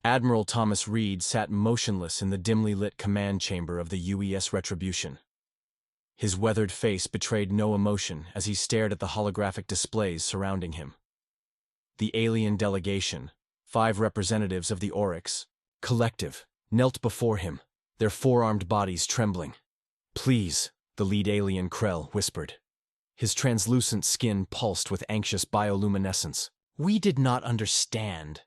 Admiral Thomas Reed sat motionless in the dimly lit command chamber of the UES Retribution. His weathered face betrayed no emotion as he stared at the holographic displays surrounding him. The alien delegation, 5 representatives of the Oryx Collective, knelt before him, their four-armed bodies trembling. "Please," the lead alien Krell whispered. His translucent skin pulsed with anxious bioluminescence. "We did not understand.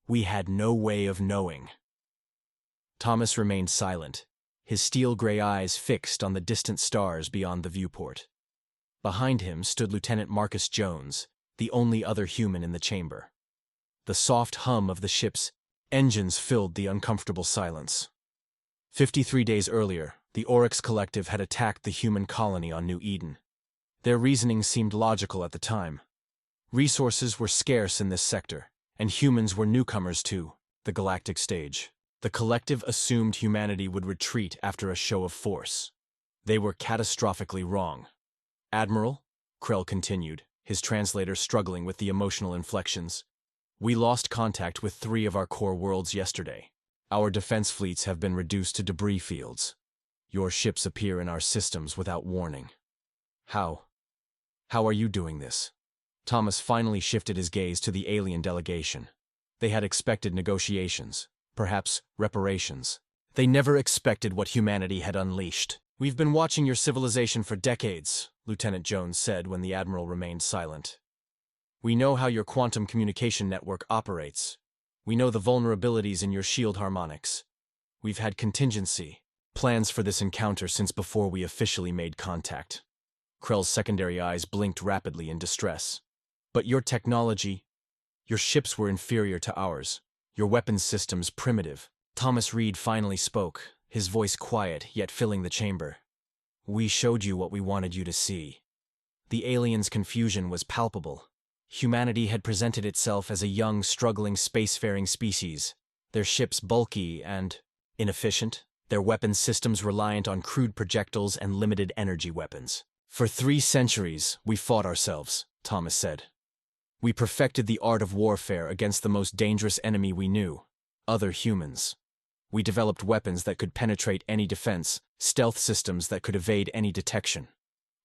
We had no way of knowing." Thomas remained silent, his steel-gray eyes fixed on the distant stars beyond the viewport. Behind him stood Lieutenant Marcus Jones, the only other human in the chamber. The soft hum of the ship's engines filled the uncomfortable silence. 53 days earlier, the Oryx Collective had attacked the human colony on New Eden. Their reasoning seemed logical at the time. Resources were scarce in this sector, and humans were newcomers to the galactic stage. The Collective assumed humanity would retreat after a show of force. They were catastrophically wrong. "Admiral," Krell continued, his translator struggling with the emotional inflections, "we lost contact with 3 of our core worlds yesterday. Our defense fleets have been reduced to debris fields. Your ships appear in our systems without warning. How are you doing this?" Thomas finally shifted his gaze to the alien delegation. They had expected negotiations, perhaps reparations. They never expected what humanity had unleashed. "We've been watching your civilization for decades," Lieutenant Jones said when the Admiral remained silent. "We know how your quantum communication network operates. We know the vulnerabilities in your shield harmonics. We've had contingency plans for this encounter since before we officially made contact." Krell's secondary eyes blinked rapidly in distress. "But your technology, your ships were inferior to ours. Your weapons systems primitive." Thomas Reed finally spoke, his voice quiet yet filling the chamber. "We showed you what we wanted you to see." The aliens' confusion was palpable. Humanity had presented itself as a young, struggling spacefaring species, their ships bulky and inefficient, their weapons systems reliant on crude projectiles and limited energy weapons. "For 3 centuries, we fought ourselves," Thomas said. "We perfected the art of warfare against the most dangerous enemy we knew, other humans. We developed weapons that could penetrate any defense, stealth systems that could evade any detection.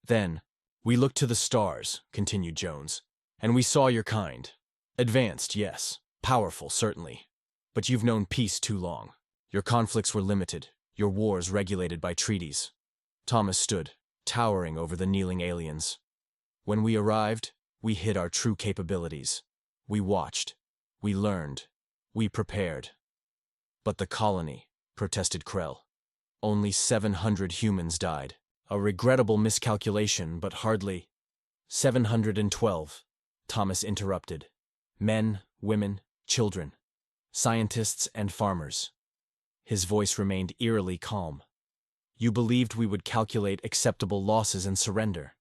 Then, we looked to the stars," continued Jones, "and we saw your kind. Advanced, yes. Powerful, certainly. But you've known peace too long. Your conflicts were limited, your wars regulated by treaties." Thomas stood, towering over the kneeling aliens. "When we arrived, we hid our true capabilities. We watched. We learned. We prepared." "But the colony," protested Krell. "Only 700 humans died. A regrettable miscalculation, but hardly—" "712, Thomas interrupted. "Men, women, children. Scientists and farmers." His voice remained eerily calm. "You believed we would calculate acceptable losses and surrender.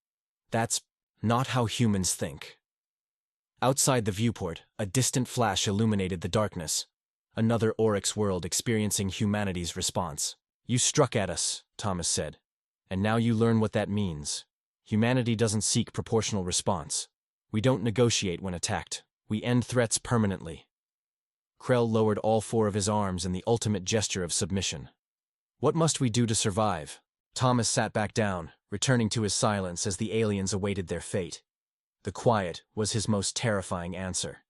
That's not how humans think." Outside the viewport, a distant flash illuminated the darkness. Another Oryx world experiencing humanity's response. "You struck at us," Thomas said. "And now you learn what that means. Humanity doesn't seek proportional response. We don't negotiate when attacked. We end threats permanently." Krell lowered all 4 of his arms in the ultimate gesture of submission. "What must we do to survive?" Thomas sat back down, returning to his silence as the aliens awaited their fate. The quiet was his most terrifying answer.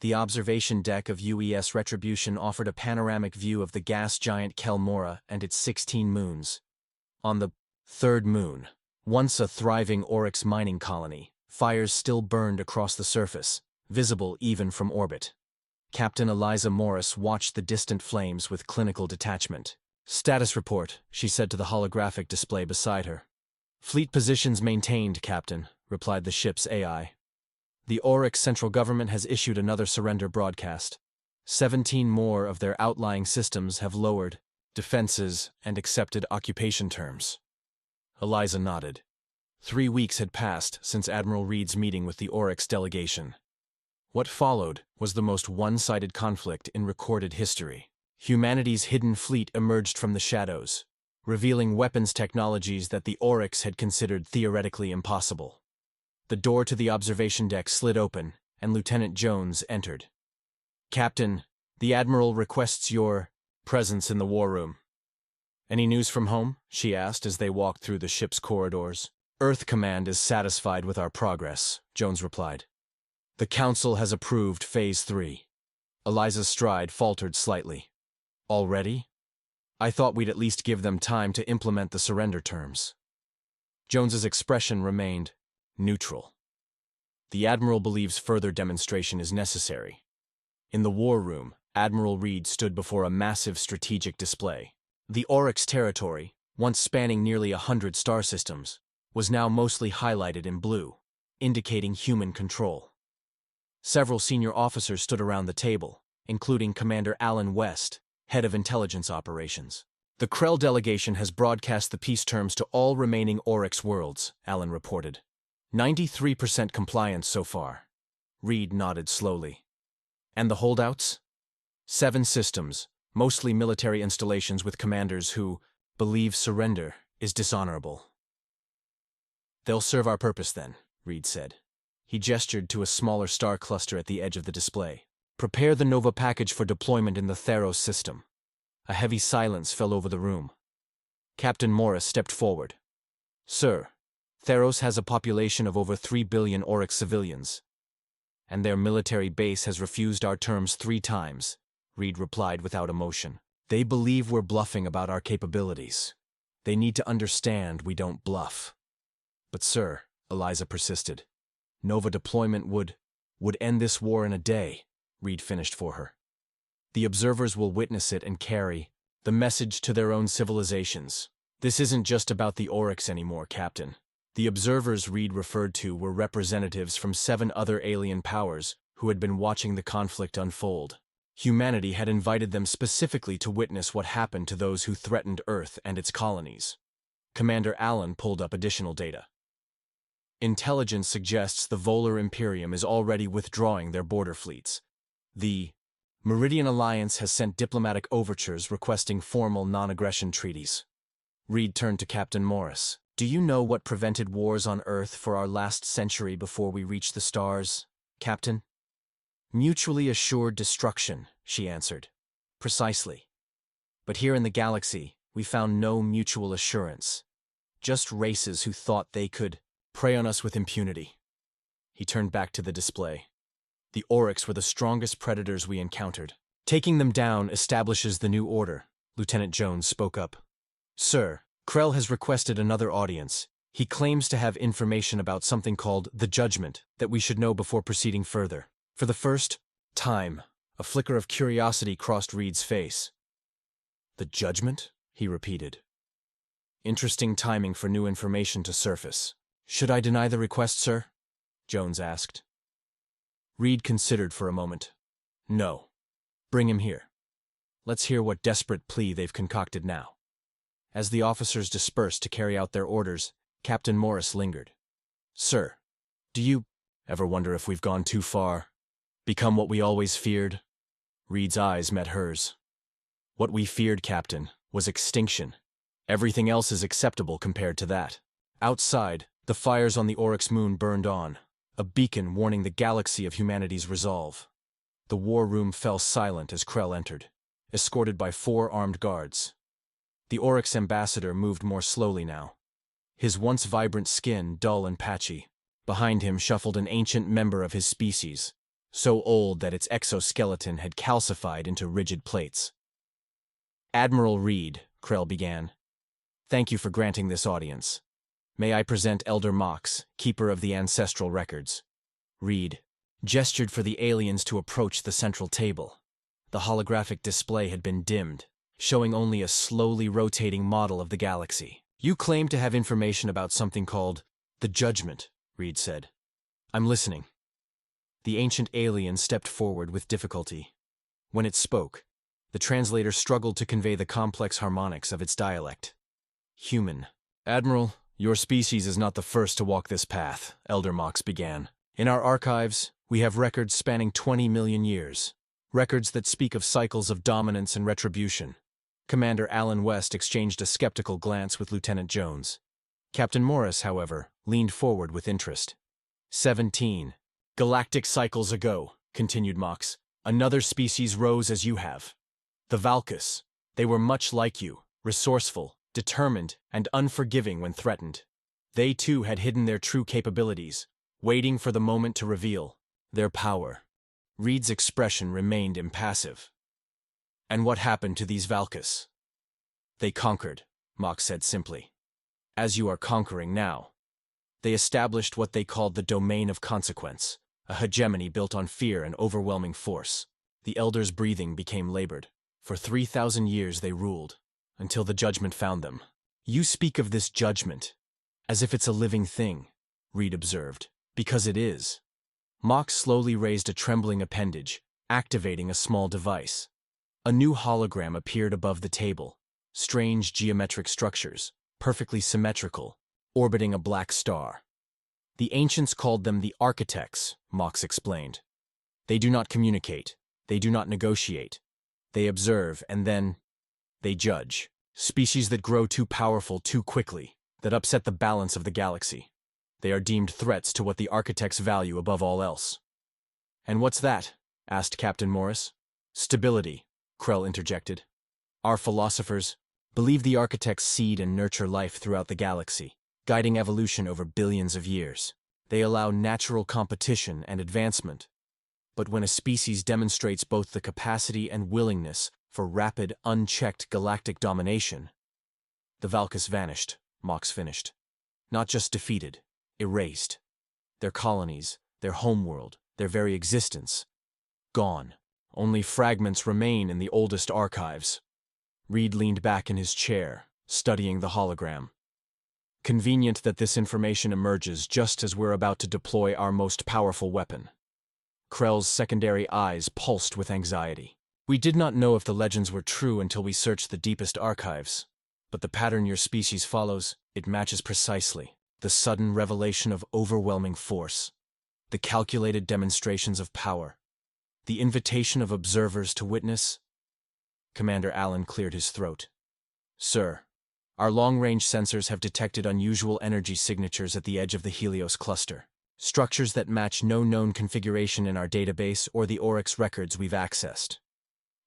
The observation deck of UES Retribution offered a panoramic view of the gas giant Kelmora and its 16 moons. On the 3rd moon, once a thriving Oryx mining colony, fires still burned across the surface, visible even from orbit. Captain Eliza Morris watched the distant flames with clinical detachment. "Status report," she said to the holographic display beside her. "Fleet positions maintained, Captain," replied the ship's AI. "The Oryx central government has issued another surrender broadcast. 17 more of their outlying systems have lowered defenses and accepted occupation terms." Eliza nodded. 3 weeks had passed since Admiral Reed's meeting with the Oryx delegation. What followed was the most one-sided conflict in recorded history. Humanity's hidden fleet emerged from the shadows, revealing weapons technologies that the Oryx had considered theoretically impossible. The door to the observation deck slid open, and Lieutenant Jones entered. "Captain, The Admiral requests your presence in the war room. Any news from home? She asked as they walked through the ship's corridors. Earth Command is satisfied with our progress, Jones replied. The Council has approved Phase 3. Eliza's stride faltered slightly. Already? I thought we'd at least give them time to implement the surrender terms. Jones's expression remained neutral. The Admiral believes further demonstration is necessary. In the war room, Admiral Reed stood before a massive strategic display. The Oryx territory, once spanning nearly 100 star systems, was now mostly highlighted in blue, indicating human control. Several senior officers stood around the table, including Commander Alan West, head of intelligence operations. The Krell delegation has broadcast the peace terms to all remaining Oryx worlds, Alan reported. 93% compliance so far. Reed nodded slowly. And the holdouts? 7 systems, mostly military installations with commanders who believe surrender is dishonorable. They'll serve our purpose then, Reed said. He gestured to a smaller star cluster at the edge of the display. Prepare the Nova package for deployment in the Theros system. A heavy silence fell over the room. Captain Morris stepped forward. Sir, Theros has a population of over 3 billion Oryx civilians, and their military base has refused our terms 3 times, Reed replied without emotion. They believe we're bluffing about our capabilities. They need to understand we don't bluff. But sir, Eliza persisted, Nova deployment would end this war in a day, Reed finished for her. The observers will witness it and carry the message to their own civilizations. This isn't just about the Oryx anymore, Captain. The observers Reed referred to were representatives from 7 other alien powers who had been watching the conflict unfold. Humanity had invited them specifically to witness what happened to those who threatened Earth and its colonies. Commander Allen pulled up additional data. Intelligence suggests the Volar Imperium is already withdrawing their border fleets. The Meridian Alliance has sent diplomatic overtures requesting formal non-aggression treaties. Reed turned to Captain Morris. Do you know what prevented wars on Earth for our last century before we reached the stars, Captain? Mutually assured destruction, she answered. Precisely. But here in the galaxy, we found no mutual assurance. Just races who thought they could prey on us with impunity. He turned back to the display. The Oryx were the strongest predators we encountered. Taking them down establishes the new order, Lieutenant Jones spoke up. Sir, Krell has requested another audience. He claims to have information about something called the Judgment that we should know before proceeding further. For the first time, a flicker of curiosity crossed Reed's face. The Judgment? He repeated. Interesting timing for new information to surface. Should I deny the request, sir? Jones asked. Reed considered for a moment. No. Bring him here. Let's hear what desperate plea they've concocted now. As the officers dispersed to carry out their orders, Captain Morris lingered. Sir, do you ever wonder if we've gone too far? Become what we always feared? Reed's eyes met hers. What we feared, Captain, was extinction. Everything else is acceptable compared to that. Outside, the fires on the Oryx moon burned on, a beacon warning the galaxy of humanity's resolve. The war room fell silent as Krell entered, escorted by 4 armed guards. The Oryx ambassador moved more slowly now, his once vibrant skin dull and patchy. Behind him shuffled an ancient member of his species, so old that its exoskeleton had calcified into rigid plates. Admiral Reed, Krell began. Thank you for granting this audience. May I present Elder Mox, keeper of the ancestral records. Reed gestured for the aliens to approach the central table. The holographic display had been dimmed, showing only a slowly rotating model of the galaxy. You claim to have information about something called the Judgment, Reed said. I'm listening. The ancient alien stepped forward with difficulty. When it spoke, the translator struggled to convey the complex harmonics of its dialect. Human. Admiral, your species is not the first to walk this path, Elder Mox began. In our archives, we have records spanning 20 million years. Records that speak of cycles of dominance and retribution. Commander Alan West exchanged a skeptical glance with Lieutenant Jones. Captain Morris, however, leaned forward with interest. 17 galactic cycles ago, continued Mox, Another species rose as you have. The Valkus. They were much like you, resourceful, determined, and unforgiving when threatened. They too had hidden their true capabilities, waiting for the moment to reveal their power. Reed's expression remained impassive. And what happened to these Valkus? They conquered, Mock said simply. As you are conquering now. They established what they called the domain of consequence, a hegemony built on fear and overwhelming force. The elders' breathing became labored. For 3,000 years they ruled, until the judgment found them. You speak of this judgment as if it's a living thing, Reed observed, because it is. Mock slowly raised a trembling appendage, activating a small device. A new hologram appeared above the table, strange geometric structures, perfectly symmetrical, orbiting a black star. The ancients called them the architects, Mox explained. They do not communicate, they do not negotiate. They observe, and then they judge. Species that grow too powerful too quickly, that upset the balance of the galaxy. They are deemed threats to what the architects value above all else. And what's that? Asked Captain Morris. Stability, Krell interjected. Our philosophers believe the architects seed and nurture life throughout the galaxy, guiding evolution over billions of years. They allow natural competition and advancement. But when a species demonstrates both the capacity and willingness for rapid, unchecked galactic domination, the Valkus vanished, Mox finished. Not just defeated, erased. Their colonies, their homeworld, their very existence, gone. Only fragments remain in the oldest archives. Reed leaned back in his chair, studying the hologram. Convenient that this information emerges just as we're about to deploy our most powerful weapon. Krell's secondary eyes pulsed with anxiety. We did not know if the legends were true until we searched the deepest archives. But the pattern your species follows, it matches precisely. The sudden revelation of overwhelming force. The calculated demonstrations of power. The invitation of observers to witness. Commander Allen cleared his throat. Sir, our long-range sensors have detected unusual energy signatures at the edge of the Helios cluster. Structures that match no known configuration in our database or the Oryx records we've accessed.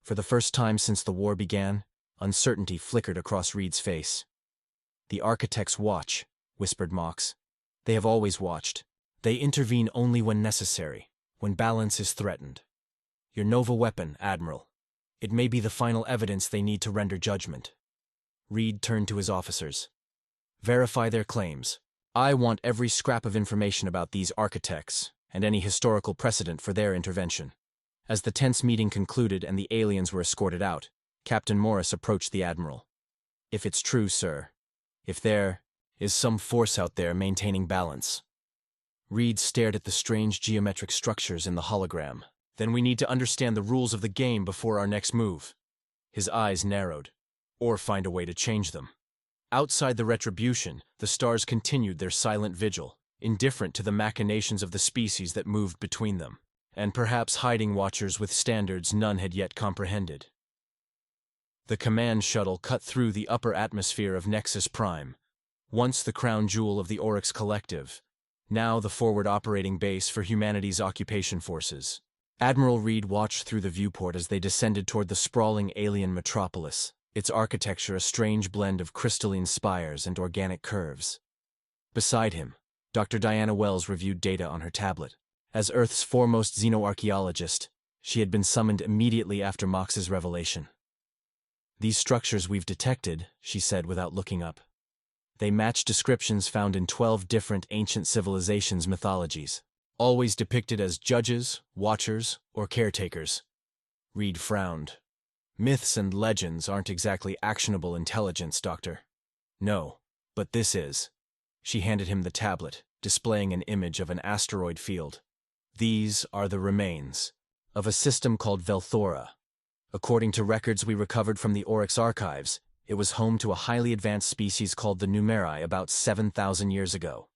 For the first time since the war began, uncertainty flickered across Reed's face. The architects watch, whispered Mox. They have always watched. They intervene only when necessary, when balance is threatened. Your Nova weapon, Admiral. It may be the final evidence they need to render judgment. Reed turned to his officers. Verify their claims. I want every scrap of information about these architects, and any historical precedent for their intervention. As the tense meeting concluded and the aliens were escorted out, Captain Morris approached the Admiral. If it's true, sir, if there is some force out there maintaining balance. Reed stared at the strange geometric structures in the hologram. Then we need to understand the rules of the game before our next move. His eyes narrowed. Or find a way to change them. Outside the retribution, the stars continued their silent vigil, indifferent to the machinations of the species that moved between them, and perhaps hiding watchers with standards none had yet comprehended. The command shuttle cut through the upper atmosphere of Nexus Prime, once the crown jewel of the Oryx Collective, now the forward operating base for humanity's occupation forces. Admiral Reed watched through the viewport as they descended toward the sprawling alien metropolis, its architecture a strange blend of crystalline spires and organic curves. Beside him, Dr. Diana Wells reviewed data on her tablet. As Earth's foremost xenoarchaeologist, she had been summoned immediately after Mox's revelation. These structures we've detected, she said without looking up. They match descriptions found in 12 different ancient civilizations' mythologies, always depicted as judges, watchers, or caretakers. Reed frowned. Myths and legends aren't exactly actionable intelligence, Doctor. No, but this is. She handed him the tablet, displaying an image of an asteroid field. These are the remains of a system called Velthora. According to records we recovered from the Oryx archives, it was home to a highly advanced species called the Numeri about 7,000 years ago.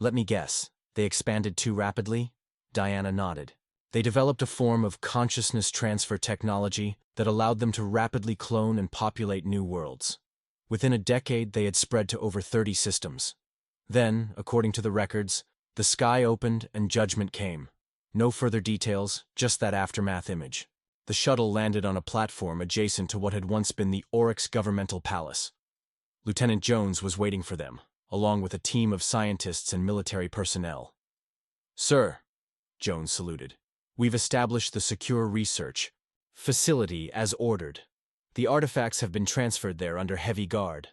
Let me guess, they expanded too rapidly? Diana nodded. They developed a form of consciousness transfer technology that allowed them to rapidly clone and populate new worlds. Within a decade, they had spread to over 30 systems. Then, according to the records, the sky opened and judgment came. No further details, just that aftermath image. The shuttle landed on a platform adjacent to what had once been the Oryx governmental palace. Lieutenant Jones was waiting for them, along with a team of scientists and military personnel. "Sir," Jones saluted, "we've established the secure research facility as ordered. The artifacts have been transferred there under heavy guard."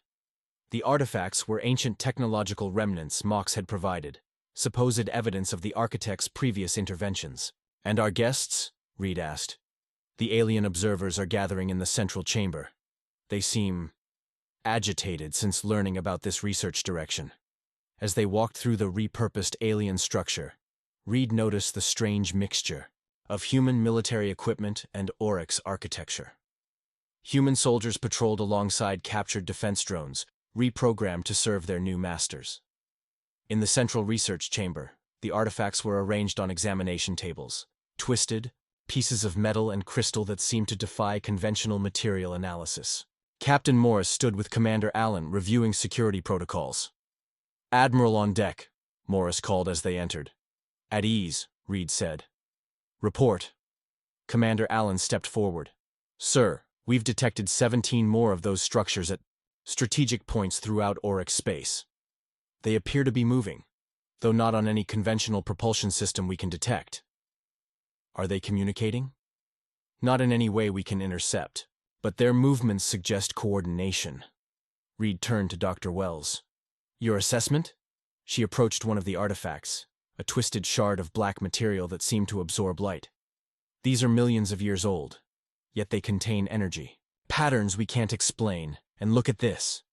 The artifacts were ancient technological remnants Mox had provided, supposed evidence of the architect's previous interventions. "And our guests?" Reed asked. "The alien observers are gathering in the central chamber. They seem agitated since learning about this research direction." As they walked through the repurposed alien structure, Reed noticed the strange mixture of human military equipment and Oryx architecture. Human soldiers patrolled alongside captured defense drones, reprogrammed to serve their new masters. In the central research chamber, the artifacts were arranged on examination tables, twisted, pieces of metal and crystal that seemed to defy conventional material analysis. Captain Morris stood with Commander Allen reviewing security protocols. "Admiral on deck," Morris called as they entered. "At ease," Reed said. "Report." Commander Allen stepped forward. "Sir, we've detected 17 more of those structures at strategic points throughout Oryx space. They appear to be moving, though not on any conventional propulsion system we can detect." "Are they communicating?" "Not in any way we can intercept, but their movements suggest coordination." Reed turned to Dr. Wells. "Your assessment?" She approached one of the artifacts, a twisted shard of black material that seemed to absorb light. "These are millions of years old, yet they contain energy. Patterns we can't explain, and look at this."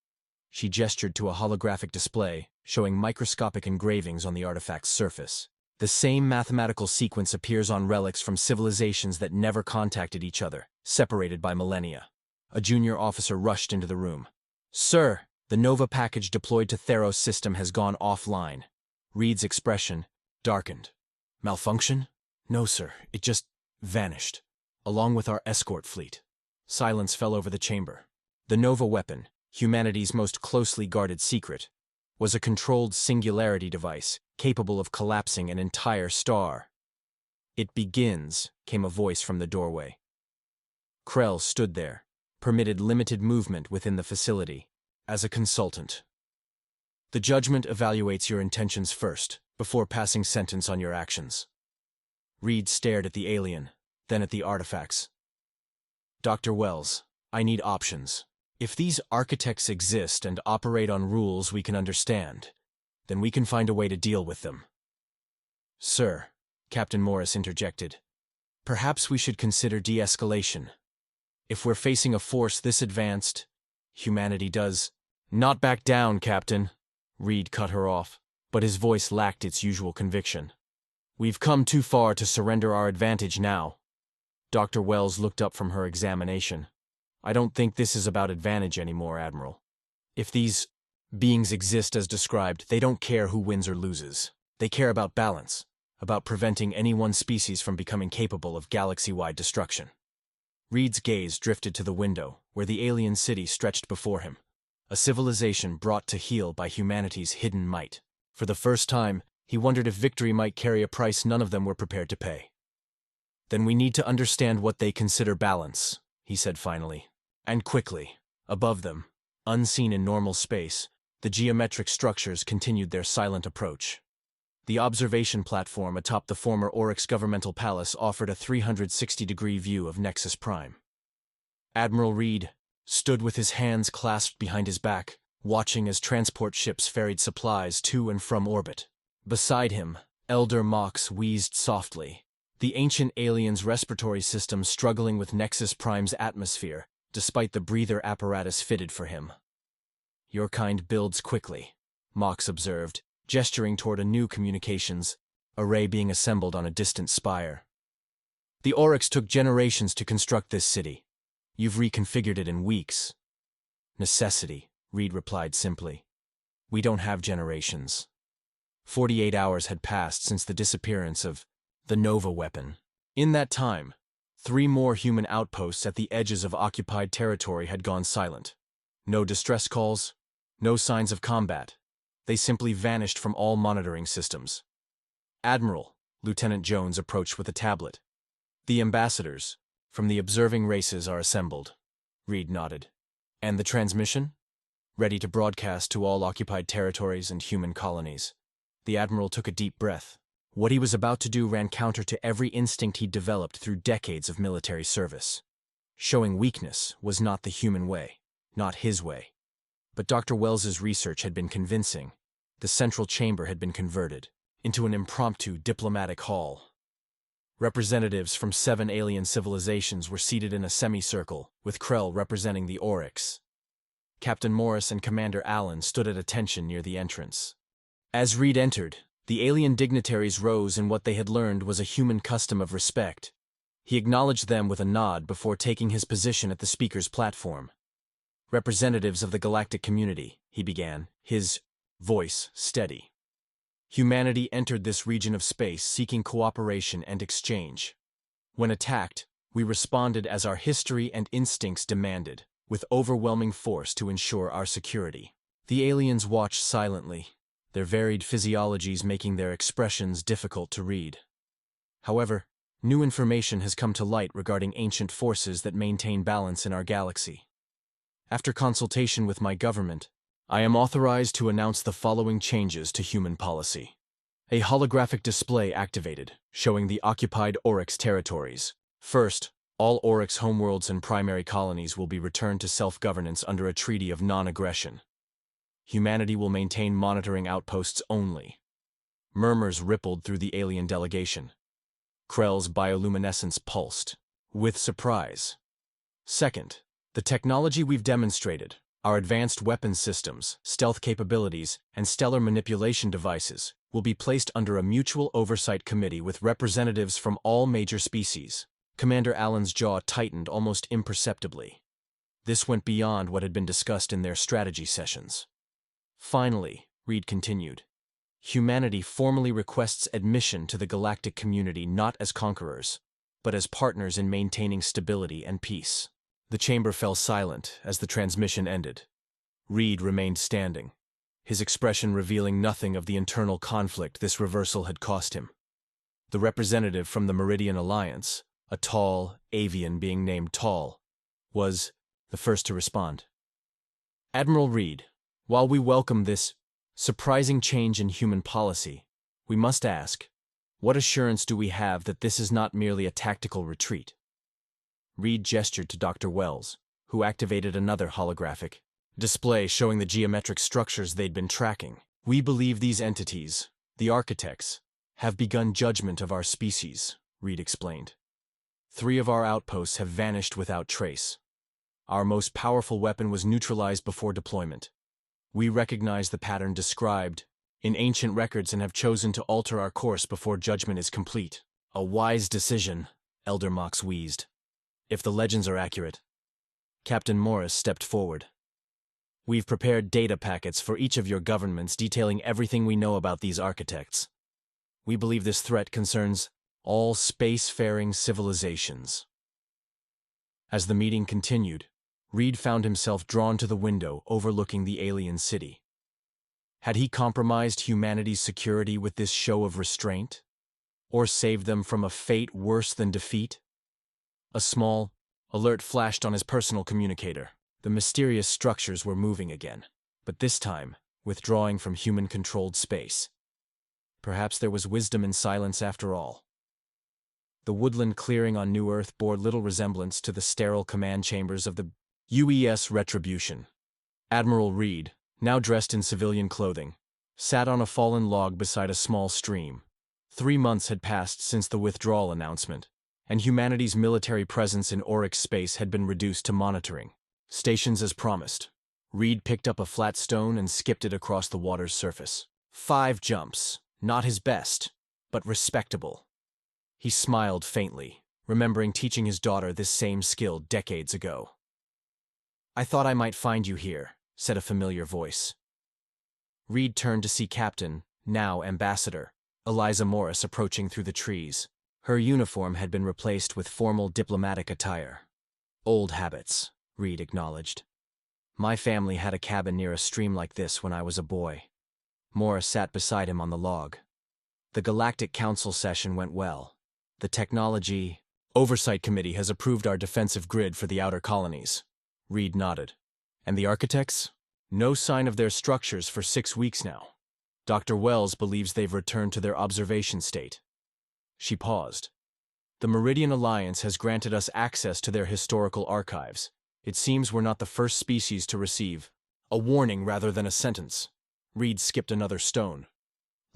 She gestured to a holographic display, showing microscopic engravings on the artifact's surface. The same mathematical sequence appears on relics from civilizations that never contacted each other, separated by millennia. A junior officer rushed into the room. "Sir, the Nova package deployed to Theros system has gone offline." Reed's expression darkened. "Malfunction?" "No, sir, it just vanished, along with our escort fleet." Silence fell over the chamber. The Nova weapon, humanity's most closely guarded secret, was a controlled singularity device capable of collapsing an entire star. "It begins," came a voice from the doorway. Krell stood there, permitted limited movement within the facility. "As a consultant, the judgment evaluates your intentions first, before passing sentence on your actions." Reed stared at the alien, then at the artifacts. "Dr. Wells, I need options. If these architects exist and operate on rules we can understand, then we can find a way to deal with them." "Sir," Captain Morris interjected, "perhaps we should consider de-escalation. If we're facing a force this advanced, humanity does—" "Not back down, Captain," Reed cut her off, but his voice lacked its usual conviction. "We've come too far to surrender our advantage now." Dr. Wells looked up from her examination. "I don't think this is about advantage anymore, Admiral. If these beings exist as described, they don't care who wins or loses. They care about balance, about preventing any one species from becoming capable of galaxy-wide destruction." Reed's gaze drifted to the window, where the alien city stretched before him, a civilization brought to heel by humanity's hidden might. For the first time, he wondered if victory might carry a price none of them were prepared to pay. "Then we need to understand what they consider balance," he said finally. And quickly, above them, unseen in normal space, the geometric structures continued their silent approach. The observation platform atop the former Oryx governmental palace offered a 360-degree view of Nexus Prime. Admiral Reed stood with his hands clasped behind his back, watching as transport ships ferried supplies to and from orbit. Beside him, Elder Mox wheezed softly, the ancient alien's respiratory system struggling with Nexus Prime's atmosphere, despite the breather apparatus fitted for him. "Your kind builds quickly," Mox observed, gesturing toward a new communications array being assembled on a distant spire. "The Oryx took generations to construct this city. You've reconfigured it in weeks." "Necessity," Reed replied simply. "We don't have generations." 48 hours had passed since the disappearance of the Nova weapon. In that time, 3 more human outposts at the edges of occupied territory had gone silent. No distress calls, no signs of combat. They simply vanished from all monitoring systems. "Admiral," Lieutenant Jones approached with a tablet. The ambassadors from the observing races are assembled. Reed nodded. And the transmission? Ready to broadcast to all occupied territories and human colonies. The Admiral took a deep breath. What he was about to do ran counter to every instinct he'd developed through decades of military service. Showing weakness was not the human way, not his way. But Dr. Wells's research had been convincing. The central chamber had been converted into an impromptu diplomatic hall. Representatives from 7 alien civilizations were seated in a semicircle, with Krell representing the Oryx. Captain Morris and Commander Allen stood at attention near the entrance. As Reed entered, the alien dignitaries rose in what they had learned was a human custom of respect. He acknowledged them with a nod before taking his position at the speaker's platform. Representatives of the galactic community, he began, his voice steady. Humanity entered this region of space seeking cooperation and exchange. When attacked, we responded as our history and instincts demanded, with overwhelming force to ensure our security. The aliens watched silently, their varied physiologies making their expressions difficult to read. However, new information has come to light regarding ancient forces that maintain balance in our galaxy. After consultation with my government, I am authorized to announce the following changes to human policy. A holographic display activated, showing the occupied Oryx territories. First, all Oryx homeworlds and primary colonies will be returned to self-governance under a treaty of non-aggression. Humanity will maintain monitoring outposts only. Murmurs rippled through the alien delegation. Krell's bioluminescence pulsed, with surprise. Second, the technology we've demonstrated, our advanced weapons systems, stealth capabilities, and stellar manipulation devices, will be placed under a mutual oversight committee with representatives from all major species. Commander Allen's jaw tightened almost imperceptibly. This went beyond what had been discussed in their strategy sessions. Finally, Reed continued, humanity formally requests admission to the galactic community not as conquerors, but as partners in maintaining stability and peace. The chamber fell silent as the transmission ended. Reed remained standing, his expression revealing nothing of the internal conflict this reversal had cost him. The representative from the Meridian Alliance, a tall avian being named Tall, was the first to respond. Admiral Reed, while we welcome this surprising change in human policy, we must ask, what assurance do we have that this is not merely a tactical retreat? Reed gestured to Dr. Wells, who activated another holographic display showing the geometric structures they'd been tracking. We believe these entities, the architects, have begun judgment of our species, Reed explained. 3 of our outposts have vanished without trace. Our most powerful weapon was neutralized before deployment. We recognize the pattern described in ancient records and have chosen to alter our course before judgment is complete. A wise decision, Elder Mox wheezed. If the legends are accurate. Captain Morris stepped forward. We've prepared data packets for each of your governments detailing everything we know about these architects. We believe this threat concerns all spacefaring civilizations. As the meeting continued, Reed found himself drawn to the window overlooking the alien city. Had he compromised humanity's security with this show of restraint? Or saved them from a fate worse than defeat? A small alert flashed on his personal communicator. The mysterious structures were moving again, but this time, withdrawing from human-controlled space. Perhaps there was wisdom in silence after all. The woodland clearing on New Earth bore little resemblance to the sterile command chambers of the UES Retribution. Admiral Reed, now dressed in civilian clothing, sat on a fallen log beside a small stream. 3 months had passed since the withdrawal announcement, and humanity's military presence in Oryx space had been reduced to monitoring. Stations as promised. Reed picked up a flat stone and skipped it across the water's surface. 5 jumps, not his best, but respectable. He smiled faintly, remembering teaching his daughter this same skill decades ago. I thought I might find you here, said a familiar voice. Reed turned to see Captain, now Ambassador, Eliza Morris approaching through the trees. Her uniform had been replaced with formal diplomatic attire. Old habits, Reed acknowledged. My family had a cabin near a stream like this when I was a boy. Morris sat beside him on the log. The Galactic Council session went well. The Technology Oversight Committee has approved our defensive grid for the outer colonies. Reed nodded. And the architects? No sign of their structures for 6 weeks now. Dr. Wells believes they've returned to their observation state. She paused. The Meridian Alliance has granted us access to their historical archives. It seems we're not the first species to receive a warning rather than a sentence. Reed skipped another stone.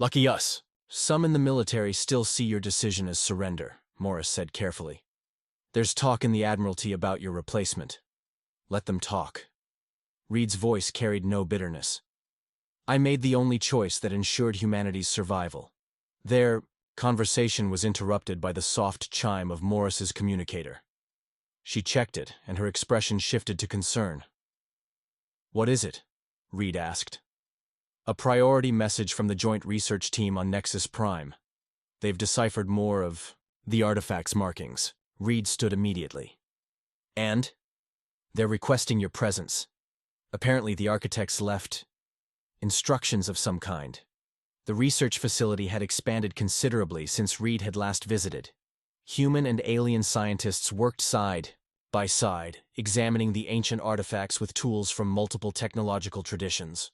Lucky us. Some in the military still see your decision as surrender, Morris said carefully. There's talk in the Admiralty about your replacement. Let them talk. Reed's voice carried no bitterness. I made the only choice that ensured humanity's survival. Their conversation was interrupted by the soft chime of Morris's communicator. She checked it, and her expression shifted to concern. What is it? Reed asked. A priority message from the Joint Research Team on Nexus Prime. They've deciphered more of the artifact's markings. Reed stood immediately. And? They're requesting your presence. Apparently the architects left instructions of some kind. The research facility had expanded considerably since Reed had last visited. Human and alien scientists worked side by side, examining the ancient artifacts with tools from multiple technological traditions.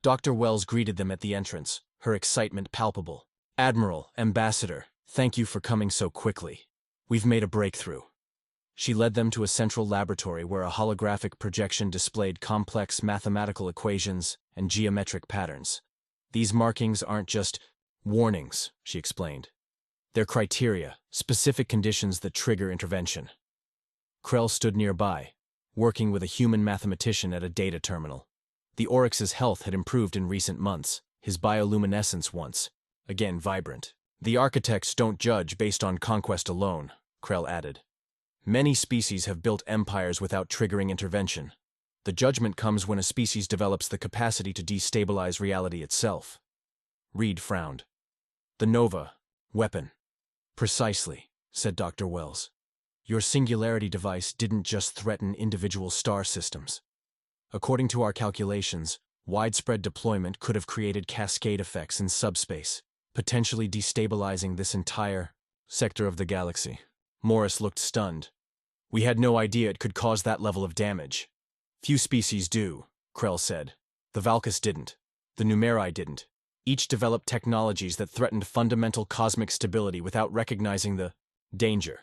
Dr. Wells greeted them at the entrance, her excitement palpable. Admiral, Ambassador, thank you for coming so quickly. We've made a breakthrough. She led them to a central laboratory where a holographic projection displayed complex mathematical equations and geometric patterns. These markings aren't just warnings, she explained. They're criteria, specific conditions that trigger intervention. Krell stood nearby, working with a human mathematician at a data terminal. The Oryx's health had improved in recent months, his bioluminescence once again vibrant. The architects don't judge based on conquest alone, Krell added. Many species have built empires without triggering intervention. The judgment comes when a species develops the capacity to destabilize reality itself. Reed frowned. The Nova weapon. Precisely, said Dr. Wells. Your singularity device didn't just threaten individual star systems. According to our calculations, widespread deployment could have created cascade effects in subspace, potentially destabilizing this entire sector of the galaxy. Morris looked stunned. We had no idea it could cause that level of damage. Few species do, Krell said. The Valkis didn't. The Numeri didn't. Each developed technologies that threatened fundamental cosmic stability without recognizing the danger.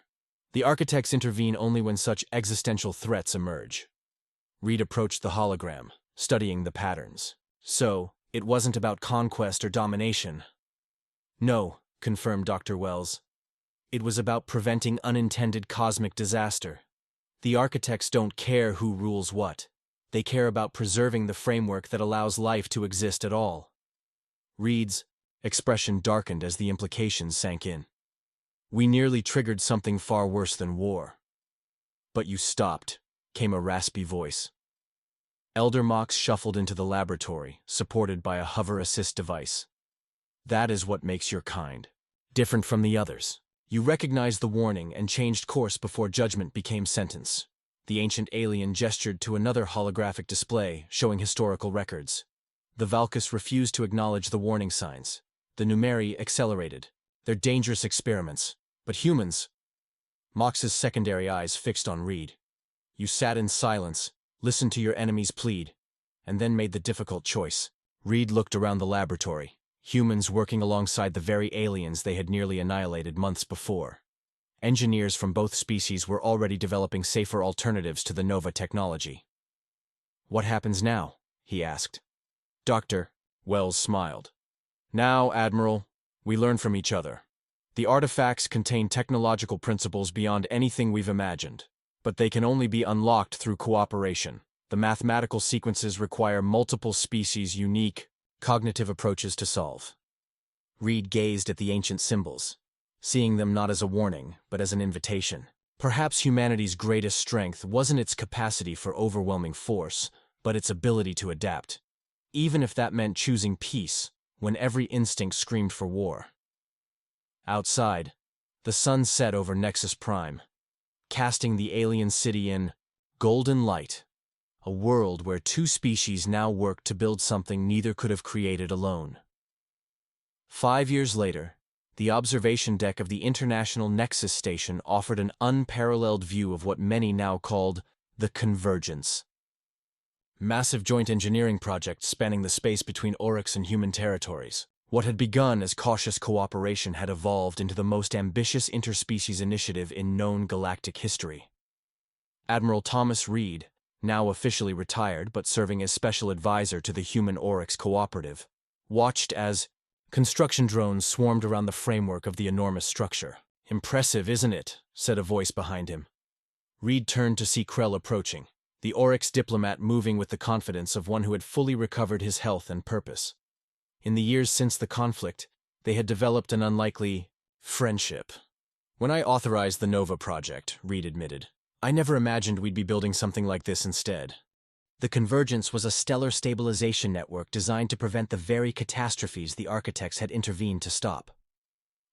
The architects intervene only when such existential threats emerge. Reed approached the hologram, studying the patterns. So, it wasn't about conquest or domination. No, confirmed Dr. Wells. It was about preventing unintended cosmic disaster. The architects don't care who rules what. They care about preserving the framework that allows life to exist at all. Reed's expression darkened as the implications sank in. We nearly triggered something far worse than war. But you stopped, came a raspy voice. Elder Mox shuffled into the laboratory, supported by a hover assist device. That is what makes your kind different from the others. You recognized the warning and changed course before judgment became sentence. The ancient alien gestured to another holographic display showing historical records. The Valkis refused to acknowledge the warning signs. The Numeri accelerated. They're dangerous experiments. But humans... Mox's secondary eyes fixed on Reed. You sat in silence, listened to your enemies plead, and then made the difficult choice. Reed looked around the laboratory. Humans working alongside the very aliens they had nearly annihilated months before. Engineers from both species were already developing safer alternatives to the Nova technology. What happens now? He asked. Dr. Wells smiled. Now, Admiral, we learn from each other. The artifacts contain technological principles beyond anything we've imagined, but they can only be unlocked through cooperation. The mathematical sequences require multiple species' unique, cognitive approaches to solve. Reed gazed at the ancient symbols, seeing them not as a warning, but as an invitation. Perhaps humanity's greatest strength wasn't its capacity for overwhelming force, but its ability to adapt, even if that meant choosing peace when every instinct screamed for war. Outside, the sun set over Nexus Prime, casting the alien city in golden light, a world where two species now worked to build something neither could have created alone. 5 years later, the observation deck of the International Nexus Station offered an unparalleled view of what many now called the convergence. Massive joint engineering projects spanning the space between Oryx and human territories. What had begun as cautious cooperation had evolved into the most ambitious interspecies initiative in known galactic history. Admiral Thomas Reed, now officially retired but serving as special advisor to the Human Oryx Cooperative, watched as construction drones swarmed around the framework of the enormous structure. "Impressive, isn't it?" said a voice behind him. Reed turned to see Krell approaching, the Oryx diplomat moving with the confidence of one who had fully recovered his health and purpose. In the years since the conflict, they had developed an unlikely friendship. "When I authorized the Nova project," Reed admitted, "I never imagined we'd be building something like this instead." The Convergence was a stellar stabilization network designed to prevent the very catastrophes the architects had intervened to stop.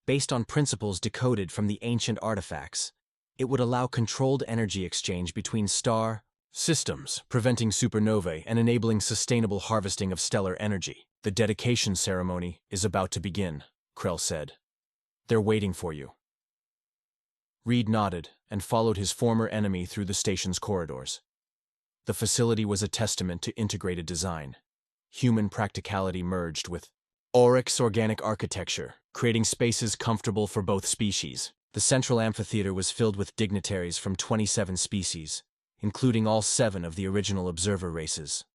Based on principles decoded from the ancient artifacts, it would allow controlled energy exchange between star systems, preventing supernovae and enabling sustainable harvesting of stellar energy. "The dedication ceremony is about to begin," Krell said. "They're waiting for you." Reed nodded and followed his former enemy through the station's corridors. The facility was a testament to integrated design. Human practicality merged with Oryx organic architecture, creating spaces comfortable for both species. The central amphitheater was filled with dignitaries from 27 species, including all 7 of the original observer races.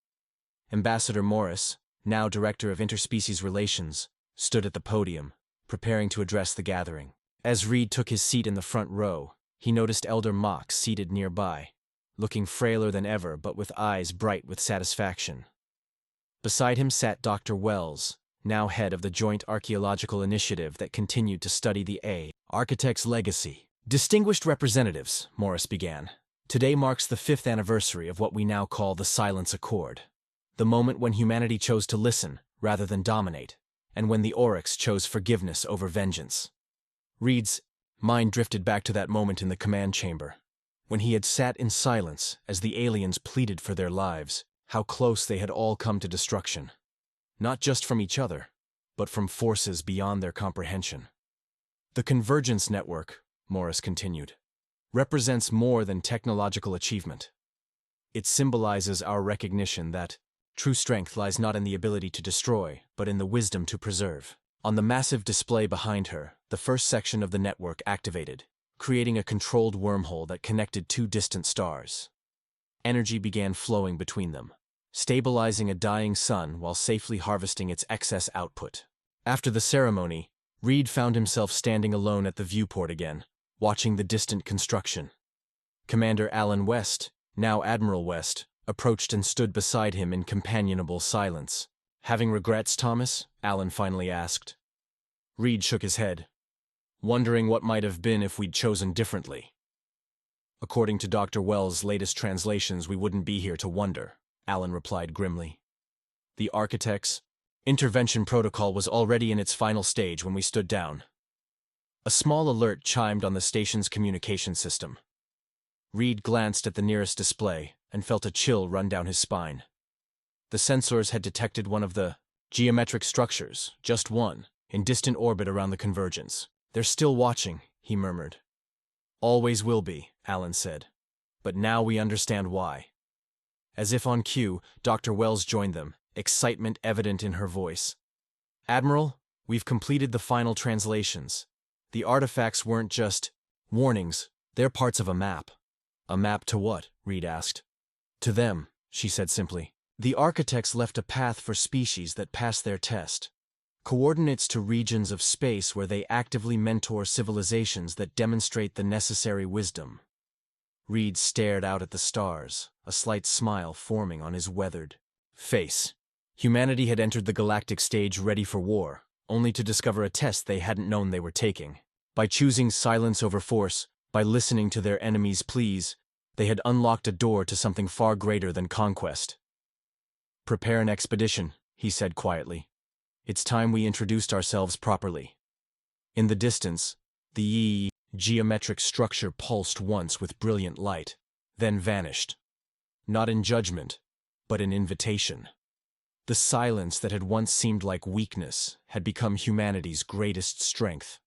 Ambassador Morris, now Director of Interspecies Relations, stood at the podium, preparing to address the gathering. As Reed took his seat in the front row, he noticed Elder Mox seated nearby, looking frailer than ever but with eyes bright with satisfaction. Beside him sat Dr. Wells, now head of the Joint Archaeological Initiative that continued to study the architect's legacy. "Distinguished representatives," Morris began, "today marks the 5th anniversary of what we now call the Silence Accord. The moment when humanity chose to listen rather than dominate, and when the Oryx chose forgiveness over vengeance." Reed's mind drifted back to that moment in the command chamber, when he had sat in silence as the aliens pleaded for their lives, how close they had all come to destruction. Not just from each other, but from forces beyond their comprehension. "The Convergence Network," Morris continued, "represents more than technological achievement. It symbolizes our recognition that true strength lies not in the ability to destroy, but in the wisdom to preserve." On the massive display behind her, the first section of the network activated, creating a controlled wormhole that connected 2 distant stars. Energy began flowing between them, stabilizing a dying sun while safely harvesting its excess output. After the ceremony, Reed found himself standing alone at the viewport again, watching the distant construction. Commander Alan West, now Admiral West, approached and stood beside him in companionable silence. "Having regrets, Thomas?" Alan finally asked. Reed shook his head, wondering what might have been if we'd chosen differently. "According to Dr. Wells' latest translations, we wouldn't be here to wonder," Alan replied grimly. "The architect's intervention protocol was already in its final stage when we stood down." A small alert chimed on the station's communication system. Reed glanced at the nearest display and felt a chill run down his spine. The sensors had detected one of the geometric structures, just one, in distant orbit around the Convergence. "They're still watching," he murmured. "Always will be," Alan said. "But now we understand why." As if on cue, Dr. Wells joined them, excitement evident in her voice. "Admiral, we've completed the final translations. The artifacts weren't just warnings, they're parts of a map." "A map to what?" Reed asked. "To them," she said simply. "The architects left a path for species that pass their test. Coordinates to regions of space where they actively mentor civilizations that demonstrate the necessary wisdom." Reed stared out at the stars, a slight smile forming on his weathered face. Humanity had entered the galactic stage ready for war, only to discover a test they hadn't known they were taking. By choosing silence over force, by listening to their enemies' pleas, they had unlocked a door to something far greater than conquest. "Prepare an expedition," he said quietly. "It's time we introduced ourselves properly." In the distance, the geometric structure pulsed once with brilliant light, then vanished. Not in judgment, but in invitation. The silence that had once seemed like weakness had become humanity's greatest strength.